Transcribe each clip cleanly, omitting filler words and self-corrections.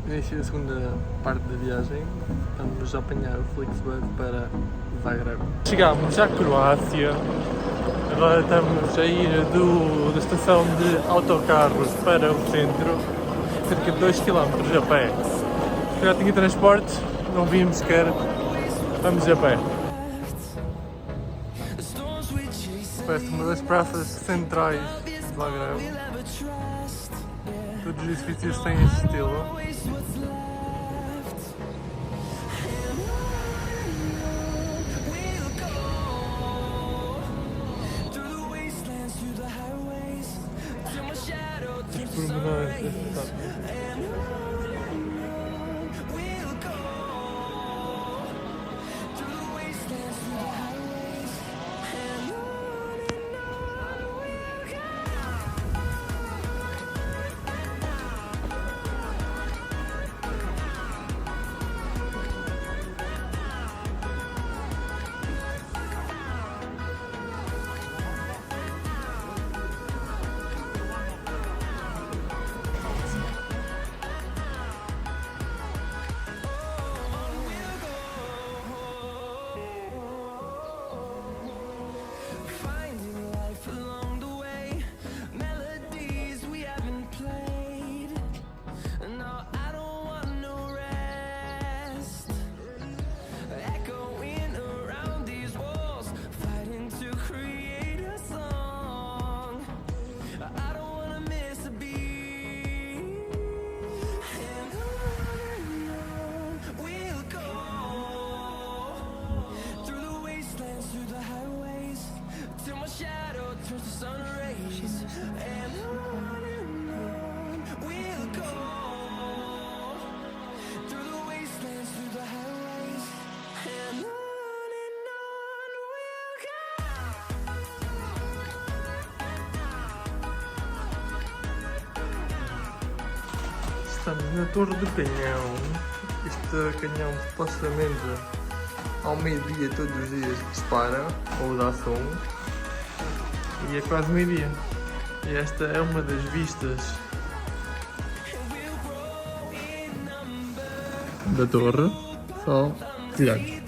Inicia a segunda parte da viagem. Vamos apanhar o Flixbus para Zagreb. Chegámos à Croácia. Agora estamos a ir da estação de autocarros para o centro, cerca de 2 km a pé. Já tinha transporte, não vimos sequer. Vamos a pé. Parece uma das praças centrais de Zagreb. Todos os edifícios têm este estilo. Os pormenores desta cidade. Estamos na Torre do Canhão. Este canhão supostamente ao meio-dia todos os dias dispara ou dá som. E é quase meio-dia. E esta é uma das vistas da torre. Só telhados.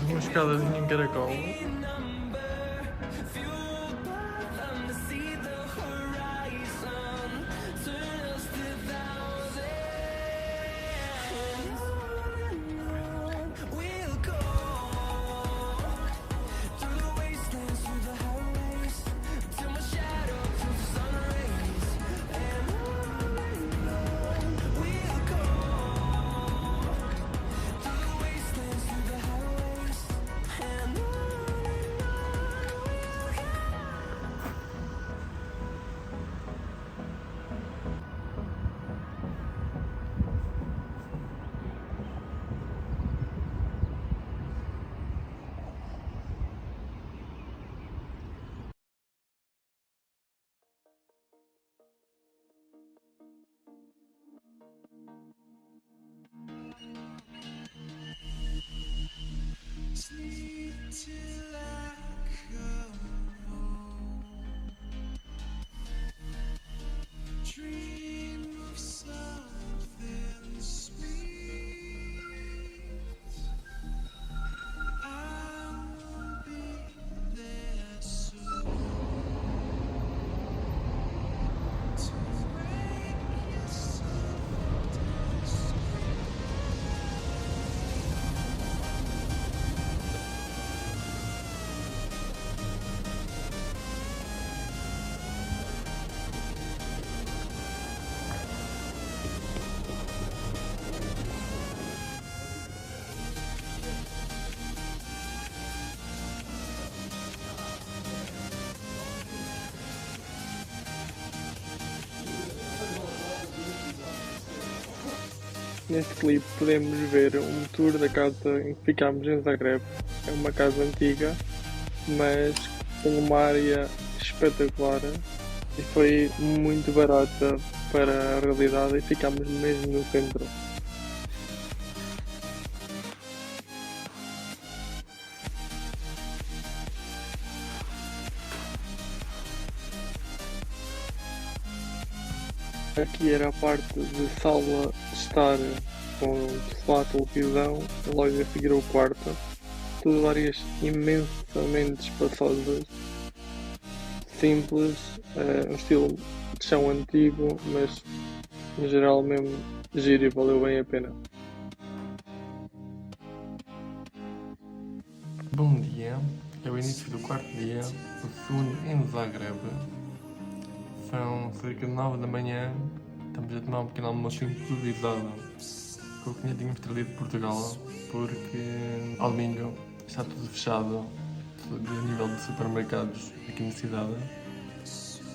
Uma escadazinha em caracol. Sleep till I come home. Dream of something sweet. I will be there soon to break your softest. Neste clipe podemos ver um tour da casa em que ficámos em Zagreb. É uma casa antiga, mas com uma área espetacular e foi muito barata para a realidade e ficámos mesmo no centro. Aqui era a parte de sala de estar com sofá, televisão, e logo a seguir o quarto. Tudo áreas imensamente espaçosas, simples, um estilo de chão antigo, mas no geral mesmo giro e valeu bem a pena. Bom dia, é o início do quarto dia, o segundo em Zagreb. São cerca de 9 da manhã, estamos a tomar um pequeno almoço improvisado com o que tínhamos trazido de Portugal, porque ao domingo está tudo fechado a nível de supermercados aqui na cidade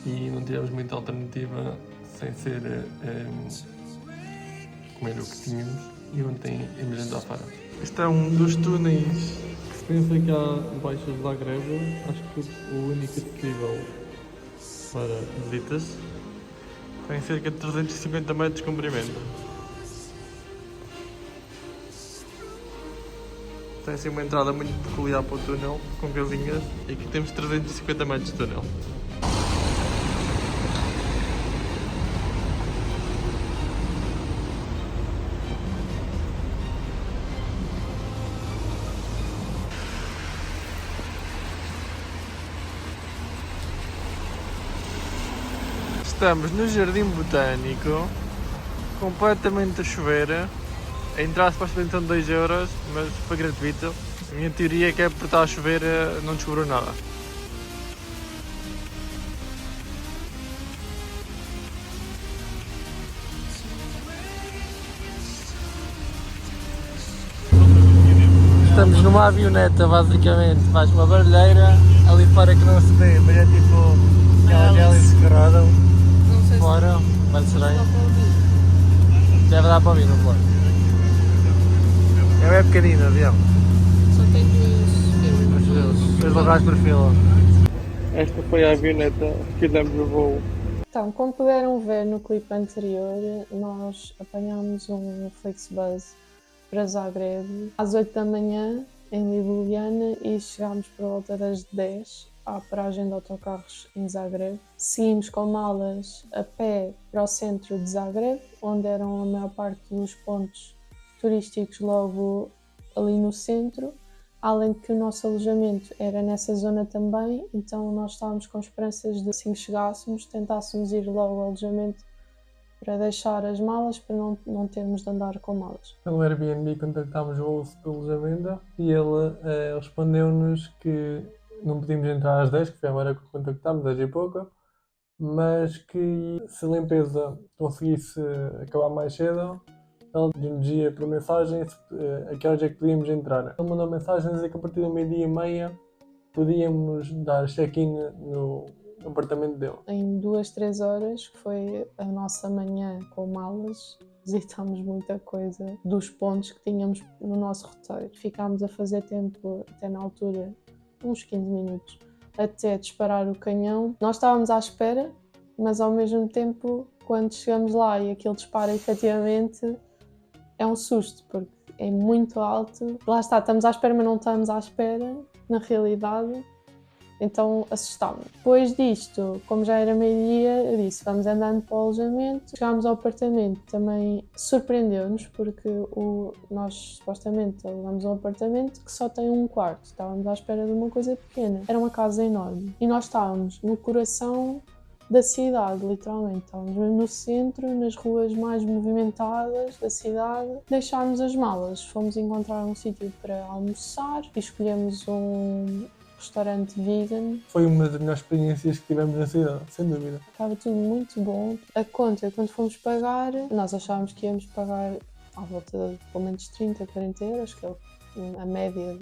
e não tivemos muita alternativa sem ser comer o que tínhamos e ontem íamos jantar fora. Este é um dos túneis que se pensa que há debaixo de Zagreb, acho que o único acessível para visitas. Tem cerca de 350 metros de comprimento. Tem assim uma entrada muito peculiar para o túnel, com casinhas, e aqui temos 350 metros de túnel. Estamos no Jardim Botânico, completamente a chover. A entrada supostamente são 2€, mas foi gratuito. A minha teoria é que é por estar a chover não descobriu nada. Estamos numa avioneta basicamente, faz uma barulheira ali fora que não se vê, mas é tipo aquelas hélices que rodam fora, mas estranho. Deve dar para ouvir no vlog. É pequenino o avião. Só tem duas Dois lugares por fila. Esta foi a avioneta que demos o voo. Então, como puderam ver no clipe anterior, nós apanhámos um Flixbus para Zagreb às 8 da manhã em Ljubljana e chegámos por volta das 10 à paragem de autocarros em Zagreb. Seguimos com malas a pé para o centro de Zagreb, onde eram a maior parte dos pontos turísticos logo ali no centro, além de que o nosso alojamento era nessa zona também, então nós estávamos com esperanças de, assim que chegássemos, tentássemos ir logo ao alojamento para deixar as malas, para não termos de andar com malas. Pelo Airbnb contactámos o host do alojamento e ele respondeu-nos que não podíamos entrar às 10, que foi a hora que contactámos, 10 e pouco, mas que se a limpeza conseguisse acabar mais cedo, ele nos dizia por mensagem a que horas é que podíamos entrar. Ele mandou mensagem a dizer que a partir do meio-dia e meia podíamos dar check-in no apartamento dele. Em 2-3 horas, que foi a nossa manhã com malas, visitámos muita coisa dos pontos que tínhamos no nosso roteiro. Ficámos a fazer tempo, até na altura, uns 15 minutos, até disparar o canhão. Nós estávamos à espera, mas ao mesmo tempo, quando chegamos lá e aquilo dispara efetivamente, é um susto, porque é muito alto. Lá está, estamos à espera, mas não estamos à espera, na realidade. Então assustámos. Depois disto, como já era meio-dia, eu disse, vamos andando para o alojamento. Chegámos ao apartamento, também surpreendeu-nos, porque nós supostamente alugamos um apartamento que só tem um quarto. Estávamos à espera de uma coisa pequena. Era uma casa enorme. E nós estávamos no coração da cidade, literalmente. Estávamos mesmo no centro, nas ruas mais movimentadas da cidade. Deixámos as malas, fomos encontrar um sítio para almoçar e escolhemos um restaurante vegan. Foi uma das melhores experiências que tivemos na cidade, sem dúvida. Estava tudo muito bom. A conta, quando fomos pagar, nós achávamos que íamos pagar à volta de pelo menos 30-40€, que é a média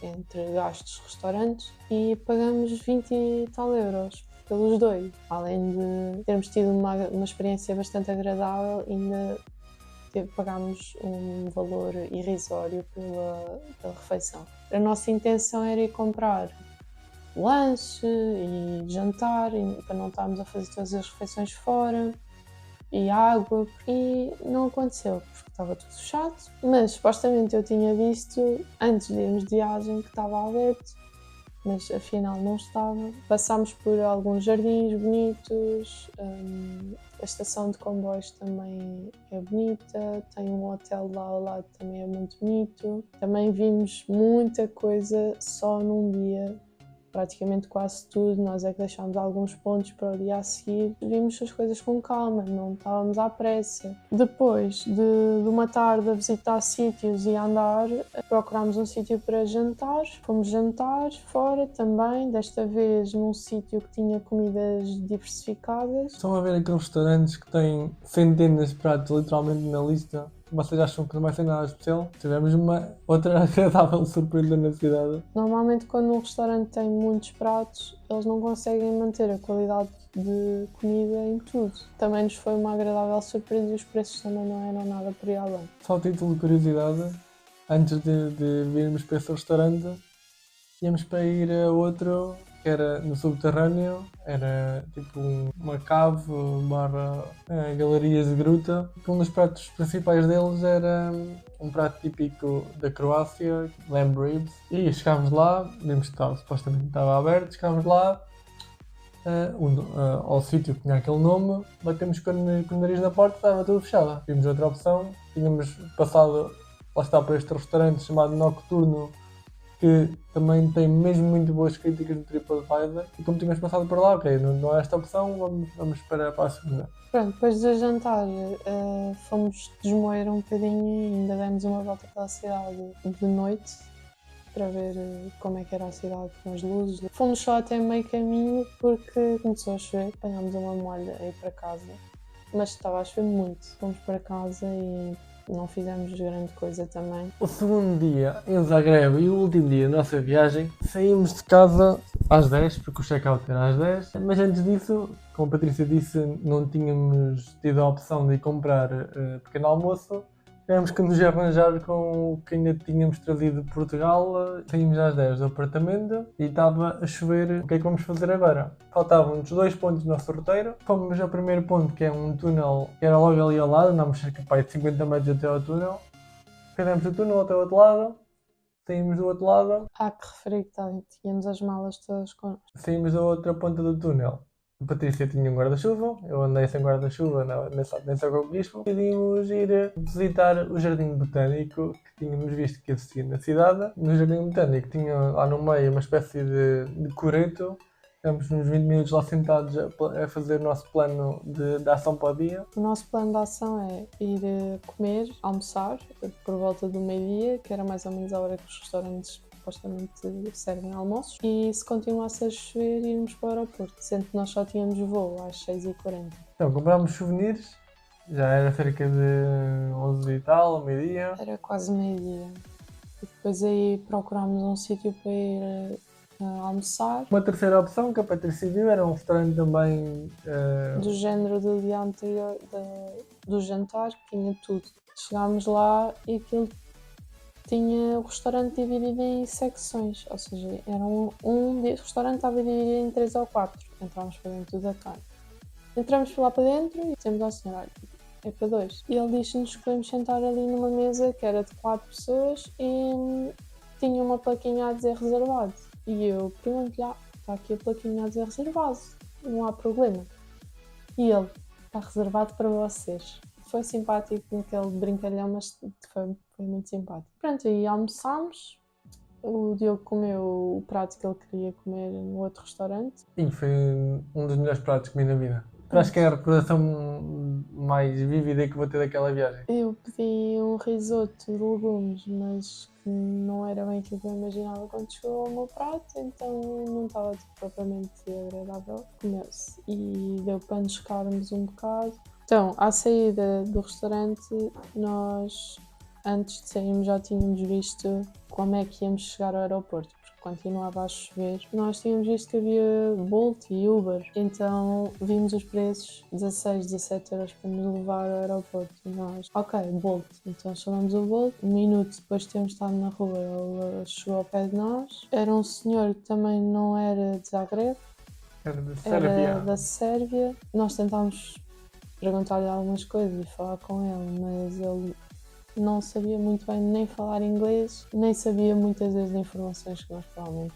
entre gastos de restaurantes, e pagamos 20 e tal euros pelos dois. Além de termos tido uma experiência bastante agradável, ainda pagámos um valor irrisório pela refeição. A nossa intenção era ir comprar lanche e jantar, para não estarmos a fazer todas as refeições fora, e água, e não aconteceu, porque estava tudo fechado, mas supostamente eu tinha visto, antes de irmos de viagem, que estava aberto, mas afinal não estava. Passámos por alguns jardins bonitos, a estação de comboios também é bonita, tem um hotel lá ao lado também é muito bonito. Também vimos muita coisa só num dia, praticamente quase tudo. Nós é que deixámos alguns pontos para o dia a seguir. Vimos as coisas com calma, não estávamos à pressa. Depois de uma tarde a visitar sítios e a andar, procurámos um sítio para jantar. Fomos jantar fora também, desta vez num sítio que tinha comidas diversificadas. Estão a ver aqueles restaurantes que têm centenas de pratos literalmente na lista? Vocês acham que não vai ser nada especial? Tivemos uma outra agradável surpresa na cidade. Normalmente quando um restaurante tem muitos pratos, eles não conseguem manter a qualidade de comida em tudo. Também nos foi uma agradável surpresa e os preços também não eram nada por aí além. Só a título de curiosidade, antes de virmos para esse restaurante, íamos para ir a outro que era no subterrâneo, era tipo uma cave barra galerias de gruta. Um dos pratos principais deles era um prato típico da Croácia, lamb ribs. E chegámos lá, vimos que supostamente estava aberto, chegámos lá ao sítio que tinha aquele nome, batemos com o nariz na porta, estava tudo fechado. Vimos outra opção, tínhamos passado, lá está, para este restaurante chamado Nocturno, que também tem mesmo muito boas críticas no TripAdvisor, e como tínhamos passado por lá, ok, não é esta opção, vamos para a segunda. Pronto, depois do jantar fomos desmoer um bocadinho e ainda demos uma volta pela cidade de noite para ver como é que era a cidade com as luzes. Fomos só até meio caminho porque começou a chover, apanhámos uma molha a ir para casa, mas estava a chover muito. Fomos para casa e não fizemos grande coisa também. O segundo dia em Zagreb e o último dia da nossa viagem, saímos de casa às 10, porque o check-out era às 10, mas antes disso, como a Patrícia disse, não tínhamos tido a opção de ir comprar pequeno almoço. Tivemos que nos arranjar com o que ainda tínhamos trazido de Portugal. Saímos às 10 do apartamento e estava a chover. O que é que vamos fazer agora? Faltavam-nos 2 pontos do nosso roteiro. Fomos ao primeiro ponto, que é um túnel que era logo ali ao lado, andámos cerca de 50 metros até ao túnel. Fizemos o túnel até o outro lado, saímos do outro lado, Há que referir que tínhamos as malas todas connosco. saímos da outra ponta do túnel. A Patrícia tinha um guarda-chuva, eu andei sem guarda-chuva nessa conquista. Decidimos ir visitar o Jardim Botânico, que tínhamos visto que existia na cidade. No Jardim Botânico tinha lá no meio uma espécie de coreto. Ficamos uns 20 minutos lá sentados a fazer o nosso plano de ação para o dia. O nosso plano de ação é ir comer, almoçar, por volta do meio-dia, que era mais ou menos a hora que os restaurantes supostamente servem almoços, e se continuasse a chover, irmos para o aeroporto, sendo que nós só tínhamos voo às 6h40. Então comprámos souvenirs, já era cerca de 11 e tal, meio-dia. Era quase meio-dia. E depois aí procurámos um sítio para ir almoçar, Uma terceira opção que a Patrícia viu era um restaurante também do género do dia anterior do jantar, que tinha tudo. Chegámos lá e aquilo tinha o restaurante dividido em secções, ou seja, era o restaurante estava dividido em 3 ou 4. Entramos para dentro da carne. Entramos lá para dentro e dissemos ao senhor, olha, é para 2. E ele disse-nos que podemos sentar ali numa mesa que era de 4 pessoas e tinha uma plaquinha a dizer reservado. E eu pergunto-lhe, está aqui a plaquinha a dizer reservado, não há problema. E ele, está reservado para vocês. Foi simpático naquele brincalhão, mas foi muito simpático. Pronto, aí almoçámos. O Diogo comeu o prato que ele queria comer no outro restaurante. e foi um dos melhores pratos que comi na vida. Acho que é a recordação mais vívida que vou ter daquela viagem. Eu pedi um risoto de legumes, mas que não era bem aquilo que eu imaginava quando chegou ao meu prato, então não estava propriamente agradável. Comeu-se e deu para nos secarmos um bocado. Então, à saída do restaurante, nós, antes de sairmos, já tínhamos visto como é que íamos chegar ao aeroporto, porque continuava a chover. Nós tínhamos visto que havia Bolt e Uber, então vimos os preços, 16, 17 euros para nos levar ao aeroporto. E nós, ok, Bolt. Então chamamos o Bolt, um minuto depois de termos estado na rua, ele chegou ao pé de nós. Era um senhor que também não era de Zagreb, Era de era Sérvia. da Sérvia. Nós tentámos perguntar-lhe algumas coisas e falar com ele, mas ele não sabia muito bem nem falar inglês, nem sabia muitas das informações que nós provavelmente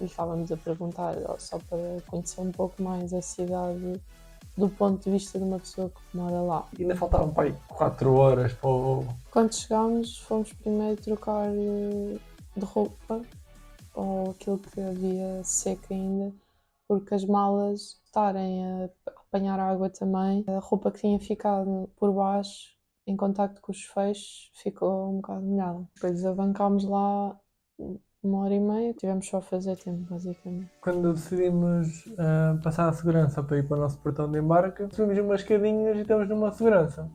lhe estávamos a perguntar, ó, só para conhecer um pouco mais a cidade do ponto de vista de uma pessoa que mora lá. Ainda faltavam para aí 4 horas para o... Quando chegámos, fomos primeiro trocar de roupa, ou aquilo que havia seco ainda, porque as malas estarem a apanhar água também, a roupa que tinha ficado por baixo, em contacto com os feixes, ficou um bocado molhada. Depois avancámos lá 1h30, tivemos só a fazer tempo, basicamente. Quando decidimos passar a segurança para ir para o nosso portão de embarque, subimos umas escadinhas e estamos numa segurança.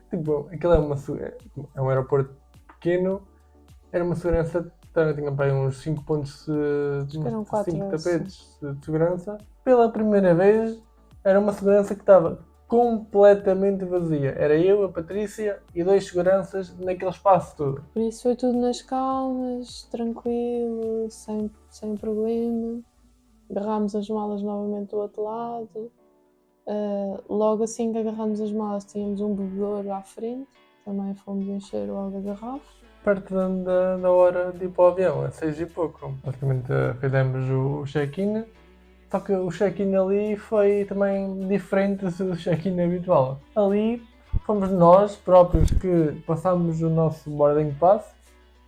Tipo, aquilo é um aeroporto pequeno, era uma segurança, tinha para aí uns 5 pontos, que eram 4 5 ou tapetes de segurança. Pela primeira vez, era uma segurança que estava completamente vazia. Era eu, a Patrícia e 2 seguranças naquele espaço todo. Por isso foi tudo nas calmas, tranquilo, sem problema. Agarrámos as malas novamente do outro lado. Logo assim que agarramos as malas, tínhamos um bebedouro à frente. Também fomos encher logo a garrafa. Perto da hora de ir para o avião, a 6 e pouco. Basicamente fizemos o check-in, só que o check-in ali foi também diferente do check-in habitual. Ali fomos nós próprios que passámos o nosso boarding pass,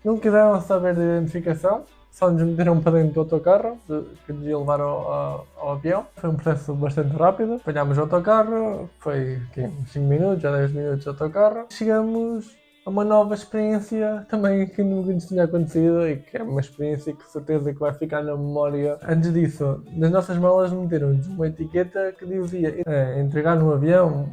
não quiseram saber da identificação, só nos meteram para dentro do autocarro que nos ia levar ao avião. Foi um processo bastante rápido. Apanhámos o autocarro, foi uns 5 minutos, já 10 minutos de autocarro. Chegamos a uma nova experiência também que nunca nos tinha acontecido e que é uma experiência que certeza que vai ficar na memória. Antes disso, nas nossas malas meteram-nos uma etiqueta que dizia entregar no avião.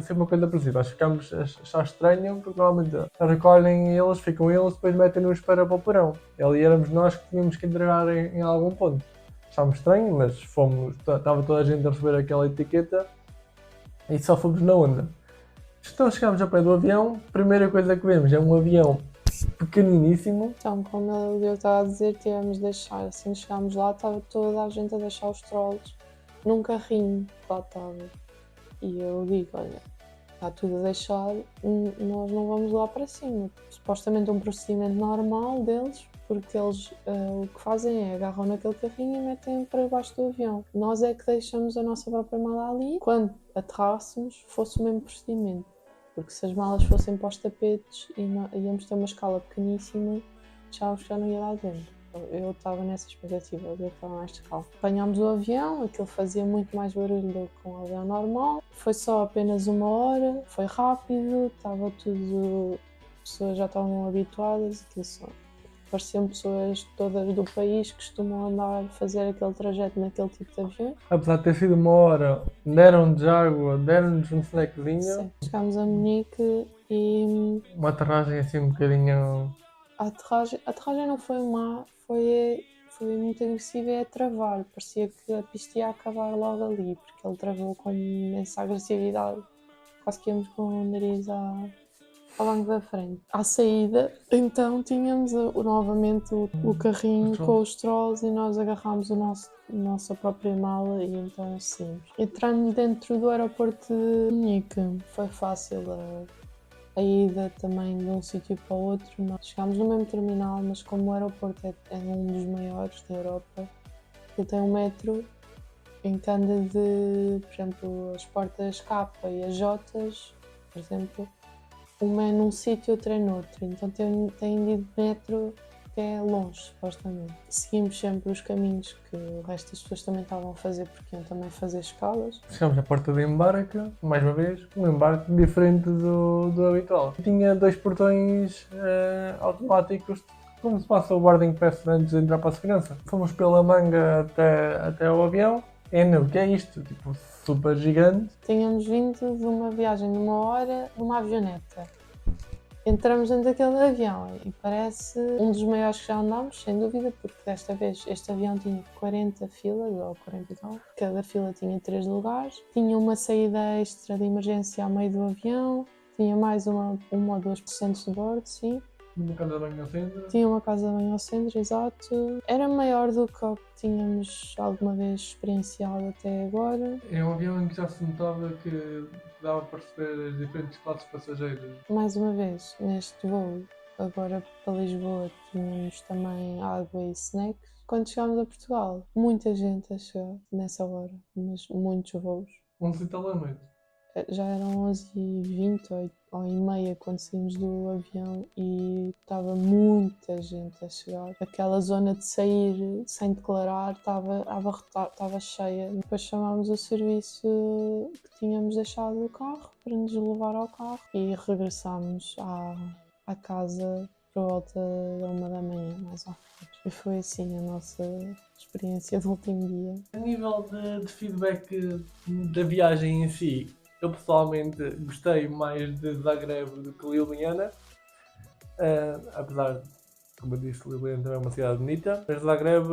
Se uma coisa parecida, nós ficámos a achar estranho porque normalmente recolhem eles, ficam eles, depois metem-nos para o porão. Ali éramos nós que tínhamos que entregar em algum ponto. Achámos estranho, mas estava toda a gente a receber aquela etiqueta e só fomos na onda. Então chegámos ao pé do avião, a primeira coisa que vemos é um avião pequeniníssimo. Então, como eu estava a dizer, tivemos de deixar, assim que chegámos lá, estava toda a gente a deixar os trolls num carrinho que lá estava. E eu digo, olha, está tudo a deixar, nós não vamos lá para cima. Supostamente um procedimento normal deles, porque eles o que fazem é agarram naquele carrinho e metem para baixo do avião. Nós é que deixamos a nossa própria mala ali. Quando aterrássemos, fosse o mesmo procedimento. Porque se as malas fossem para os tapetes e íamos ter uma escala pequeníssima, achávamos que já não ia lá dentro. Eu estava nessa expectativa, eu estava mais calmo. Apanhámos o avião, aquilo fazia muito mais barulho do que um avião normal. Foi só apenas 1 hora, foi rápido, estava tudo... As pessoas já estavam habituadas, aquilo só... Pareciam pessoas todas do país que costumam fazer aquele trajeto naquele tipo de avião. Apesar de ter sido 1 hora, deram-nos água, deram-nos um snackzinho. Sim. Chegámos a Munique e... Uma aterragem assim um bocadinho... A aterragem não foi má, foi muito agressiva e a travar. Parecia que a pista ia acabar logo ali, porque ele travou com imensa agressividade. Quase que íamos com o nariz ao banco da frente. À saída, então, tínhamos novamente o carrinho com os trolls e nós agarrámos nossa própria mala e então saímos. Entrando dentro do aeroporto de Munique, foi fácil a ida também de um sítio para o outro. Nós chegámos no mesmo terminal, mas como o aeroporto é um dos maiores da Europa, ele tem um metro em que anda de, por exemplo, as portas K e as J, por exemplo, uma é num sítio e outra é noutro. Então tem ido de metro que é longe, supostamente. Seguimos sempre os caminhos que o resto das pessoas também estavam a fazer, porque iam também fazer escalas. Chegamos à porta de embarque, mais uma vez, um embarque diferente do habitual. Tinha 2 portões automáticos, como se passa o boarding pass antes de entrar para a segurança. Fomos pela manga até ao avião. O que é isto? Tipo, super gigante. Tínhamos vindo de uma viagem de 1 hora numa avioneta. Entramos dentro daquele avião e parece um dos maiores que já andámos, sem dúvida, porque desta vez este avião tinha 40 filas, ou 40 e tal. Cada fila tinha 3 lugares. Tinha uma saída extra de emergência ao meio do avião. Tinha mais uma ou 2 assentos de bordo, sim. Uma casa de banho ao centro. Tinha uma casa de banho ao centro, exato. Era maior do que o que tínhamos alguma vez experienciado até agora. É um avião em que já se notava que dava para perceber as diferentes classes de passageiros. Mais uma vez, neste voo, agora para Lisboa, tínhamos também água e snacks. Quando chegámos a Portugal, muita gente a chegar nessa hora, mas muitos voos. 11 e tal da noite. Já eram 11h20 ou e meia quando saímos do avião e estava muita gente a chegar. Aquela zona de sair sem declarar estava a abarrotar, estava cheia. Depois chamámos o serviço que tínhamos deixado o carro para nos levar ao carro e regressámos à casa por volta da 1 da manhã, mais ou menos. E foi assim a nossa experiência do último dia. A nível de feedback da viagem em si, eu pessoalmente gostei mais de Zagreb do que Ljubljana. Apesar de, como eu disse, Ljubljana também é uma cidade bonita, mas Zagreb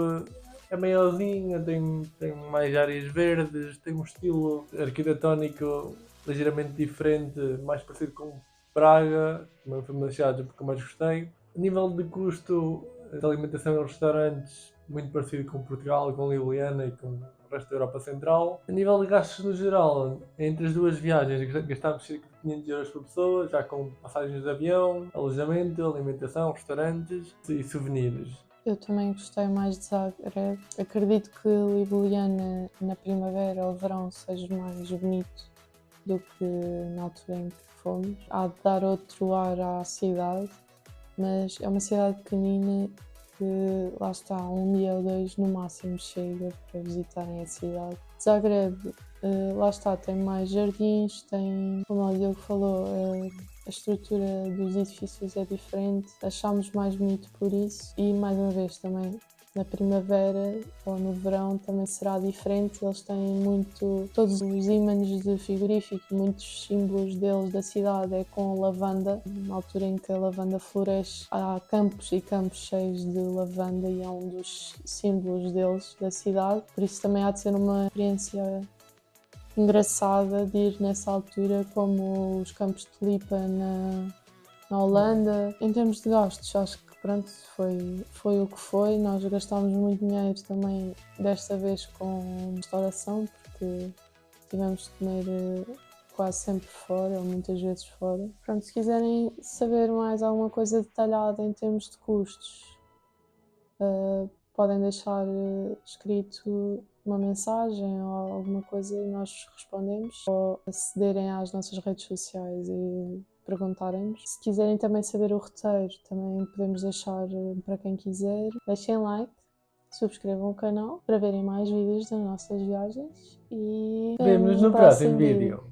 é maiorzinha, tem mais áreas verdes, tem um estilo arquitetónico ligeiramente diferente, mais parecido com Praga, também foi uma das cidades que eu mais gostei. A nível de custo de alimentação em restaurantes, muito parecido com Portugal, com Ljubljana e com o resto da Europa Central. A nível de gastos no geral, entre as duas viagens gastámos cerca de 500 euros por pessoa, já com passagens de avião, alojamento, alimentação, restaurantes e souvenirs. Eu também gostei mais de Zagreb. Acredito que Ljubljana na primavera ou verão seja mais bonito do que na altura em que fomos. Há de dar outro ar à cidade, mas é uma cidade pequenina que, lá está, um dia ou dois no máximo chega para visitarem a cidade. Zagreb, lá está, tem mais jardins, tem, como o Diogo falou, a estrutura dos edifícios é diferente, achámos mais bonito por isso e, mais uma vez, também na primavera ou no verão também será diferente. Eles têm muito, todos os ímãs de frigorífico, muitos símbolos deles da cidade é com lavanda. Na altura em que a lavanda floresce, há campos e campos cheios de lavanda e é um dos símbolos deles da cidade. Por isso também há de ser uma experiência engraçada de ir nessa altura, como os campos de tulipa na Holanda. Em termos de gastos, acho que pronto, foi o que foi. Nós gastámos muito dinheiro também desta vez com restauração, porque tivemos de comer quase sempre fora, ou muitas vezes fora. Pronto, se quiserem saber mais alguma coisa detalhada em termos de custos, podem deixar escrito uma mensagem ou alguma coisa e nós respondemos, ou acederem às nossas redes sociais e perguntarem-nos. Se quiserem também saber o roteiro, também podemos deixar para quem quiser. Deixem like, subscrevam o canal para verem mais vídeos das nossas viagens e Vemo-nos no próximo vídeo.